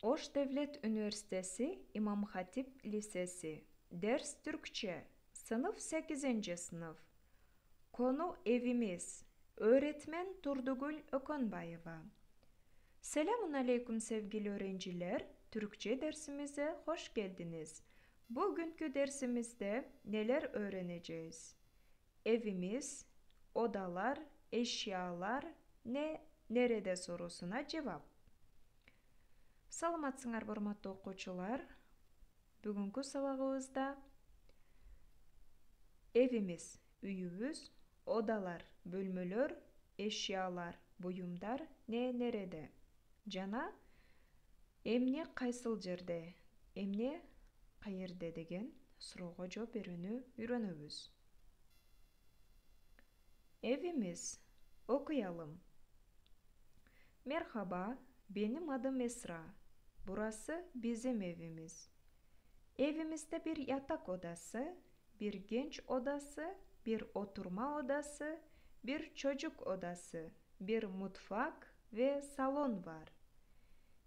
Ош Devlet Üniversitesi İmam Hatip Lisesi. Ders Türkçe. Sınıf 8. sınıf. Konu evimiz. Öğretmen Turdugül Ökonbayeva. Selamun aleyküm sevgili öğrenciler. Türkçe dersimize hoş geldiniz. Bugünkü dersimizde neler öğreneceğiz? Evimiz, odalar, eşyalar, nerede sorusuna cevap. Саламатсыңар урматтуу окуучулар. Бүгүнкү сабагыбызда evimiz, үйүбүз, odalar, bölmөлөр, eşyalar, буюмдар nerede жана эмне кайсыл жерде, эмне каерде деген суроого жооп берүүнү үйрөнөбүз. Evimiz, okuyalım. Merhaba, benim adım Esra. Burası bizim evimiz. Evimizde bir yatak odası, bir genç odası, bir oturma odası, bir çocuk odası, bir mutfak ve salon var.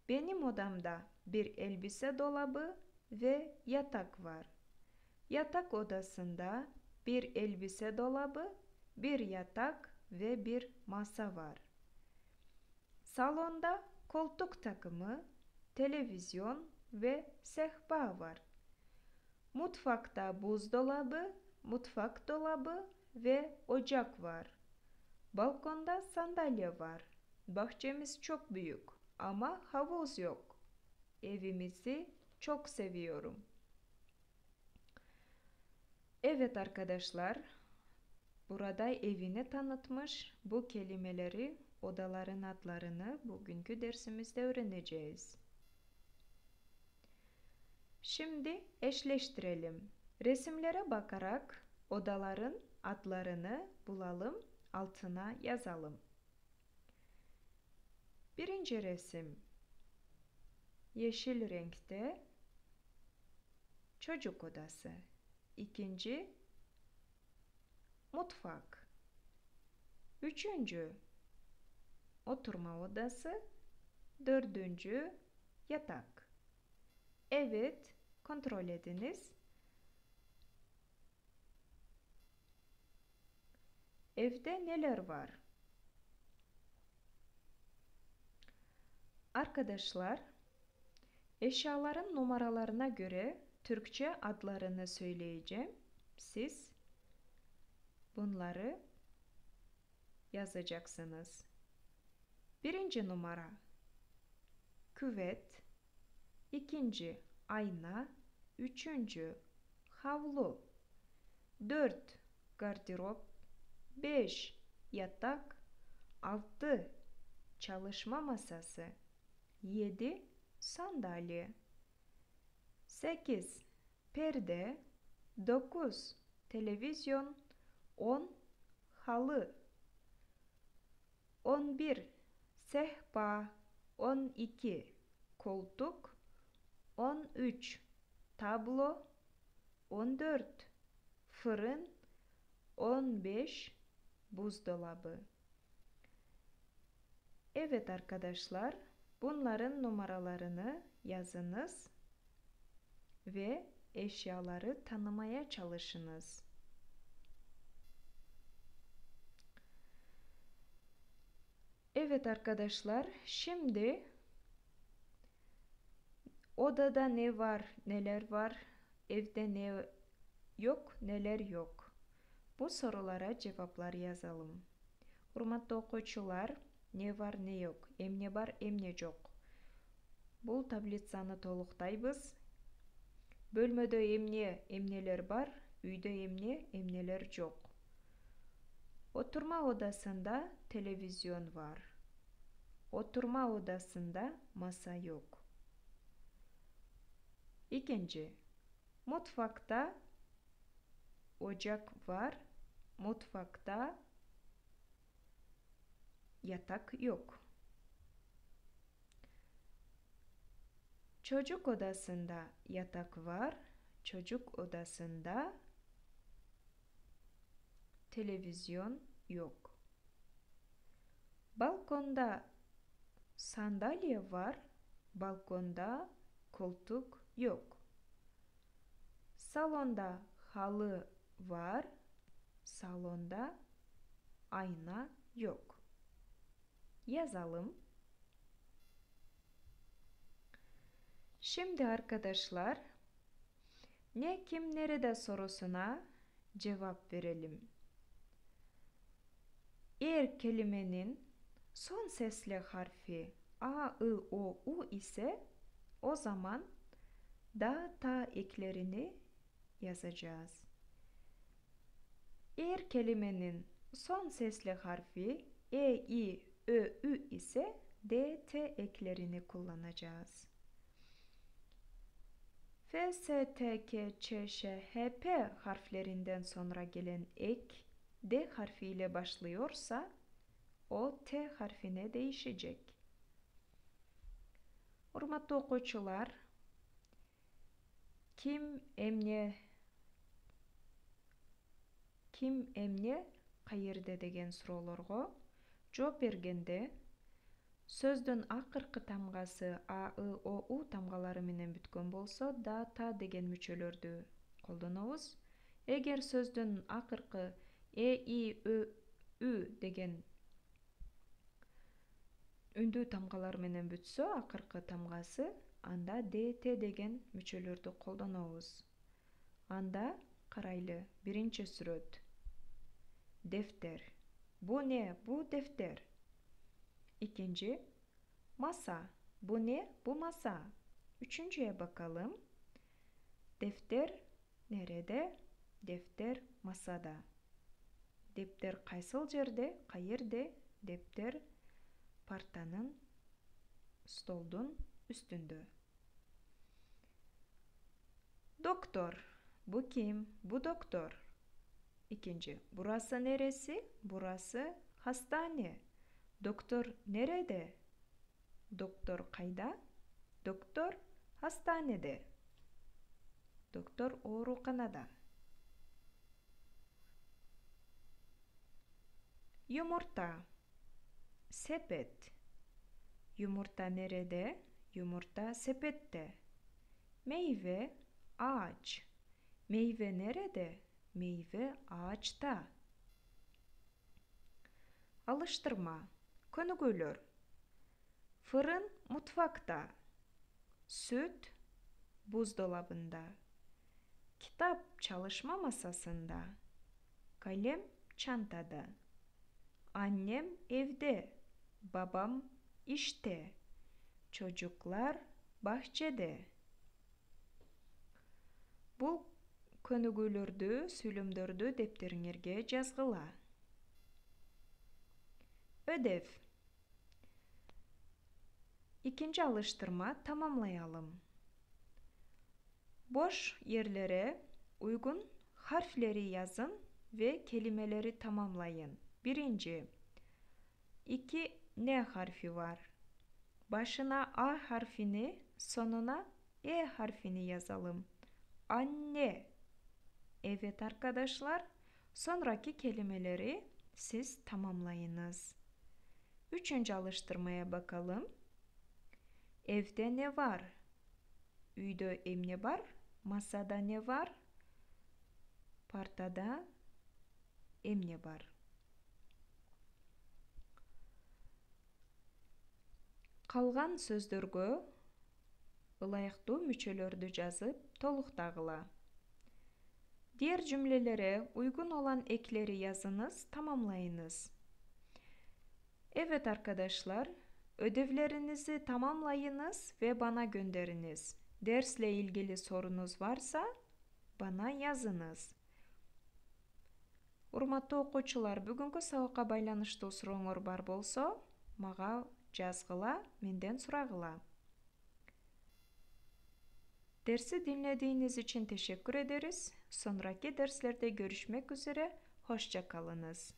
Benim odamda bir elbise dolabı ve yatak var. Yatak odasında bir elbise dolabı, bir yatak ve bir masa var. Salonda koltuk takımı, televizyon ve sehpa var. Mutfakta buzdolabı, mutfak dolabı ve ocak var. Balkonda sandalye var. Bahçemiz çok büyük ama havuz yok. Evimizi çok seviyorum. Evet arkadaşlar, burada evini tanıtmış bu kelimeleri, odaların adlarını bugünkü dersimizde öğreneceğiz. Şimdi eşleştirelim. Resimlere bakarak odaların adlarını bulalım, altına yazalım. Birinci resim. Yeşil renkte çocuk odası. İkinci mutfak. Üçüncü oturma odası. Dördüncü yatak. Evet, kontrol ediniz. Evde neler var? Arkadaşlar, eşyaların numaralarına göre Türkçe adlarını söyleyeceğim. Siz bunları yazacaksınız. Birinci numara küvet, ikinci ayna, üçüncü havlu, 4 gardırop, 5 yatak, 6 çalışma masası, 7 sandalye, 8 perde, 9 televizyon, 10 halı, 11 sehpa, 12 koltuk, 13 tablo, 14 fırın, 15 buzdolabı. Evet arkadaşlar, bunların numaralarını yazınız ve eşyaları tanımaya çalışınız. Evet arkadaşlar, şimdi odada ne var, neler var, evde ne yok, neler yok. Bu sorulara cevaplar yazalım. Урматтуу окуучулар, не var, не yok, эмне бар, эмне жок. Бул таблицаны толуктайбыз. Бөлмөдө эмнелер бар, үйдө эмнелер жок. Oturma odasında televizyon var. Oturma odasında masa yok. İkinci, mutfakta ocak var. Mutfakta yatak yok. Çocuk odasında yatak var. Çocuk odasında televizyon yok. Balkonda sandalye var. Balkonda koltuk yok. Salonda halı var. Salonda ayna yok. Yazalım. Şimdi arkadaşlar, ne kim nerede sorusuna cevap verelim. Eğer kelimenin son sesli harfi A, I, O, U ise o zaman da, ta eklerini yazacağız. Eğer kelimenin son sesli harfi E, I, Ö, Ü ise D, T eklerini kullanacağız. F, S, T, K, Ç, Ş, H, P harflerinden sonra gelen ek D harfiyle başlıyorsa o T harfine değişecek. Hurmatly okuwçular, kim emne qayerде деген суроолорго жооп бергенде сөздүн акыркы тамгасы А, I, O, U тамгалары менен бүткөн болсо да, та деген мүчөлөрдү колдонобуз. Эгер сөздүн акыркы Э, И, Ö, Ü деген үндүү тамгалар менен бүтсө акыркы тамгасы, анда Д, Т деген мүчөлөрдү колдонобуз. Анда карайлы, биринчи сүрөт. Дефтер. Бу не? Бу дефтер. İkinci, masa. Bu ne? Bu masa. Üçüncüye bakalım. Defter nerede? Defter masada. Defter кайсыл жерде? Кайерде? Defter партанын, столдун üstünde. Doktor. Bu kim? Bu doktor. İkinci, burası neresi? Burası hastane. Doktor nerede? Doktor kayda? Doktor hastanede. Doktor oorukанада. Yumurta. Sepet. Yumurta nerede? Yumurta sepette. Meyve, ağaç. Meyve nerede? Meyve ağaçta. Alıştırma. Könügülür. Fırın mutfakta. Süt buzdolabında. Kitap çalışma masasında. Kalem çantada. Annem evde. Babam işte. Çocuklar bahçede. Бул көнүгүүлөрдү, сүйлөмдөрдү дептериңерге жазгыла. Ödev. İkinci alıştırma tamamlayalım. Boş yerlere uygun harfleri yazın ve kelimeleri tamamlayın. Birinci. 2 N harfi var. Başına A harfini, sonuna E harfini yazalım. Anne. Evet arkadaşlar, sonraki kelimeleri siz tamamlayınız. Üçüncü alıştırmaya bakalım. Evde ne var? Үйдө эмне бар? Masada ne var? Partada эмне бар? Калган сөздөргө ылайыктуу мүчөлөрдү жазып толуктагыла. Diğer cümlelere uygun olan ekleri yazınız, tamamlayınız. Evet arkadaşlar, ödevlerinizi tamamlayınız ve bana gönderiniz. Dersle ilgili sorunuz varsa bana yazınız. Урматтуу окуучулар, бүгүнкү сабакка байланыштуу сурооңор бар болсо, мага жазгыла, менден сурагыла. Dersi dinlediğiniz için teşekkür ederiz. Sonraki derslerde görüşmek üzere. Hoşça kalınız.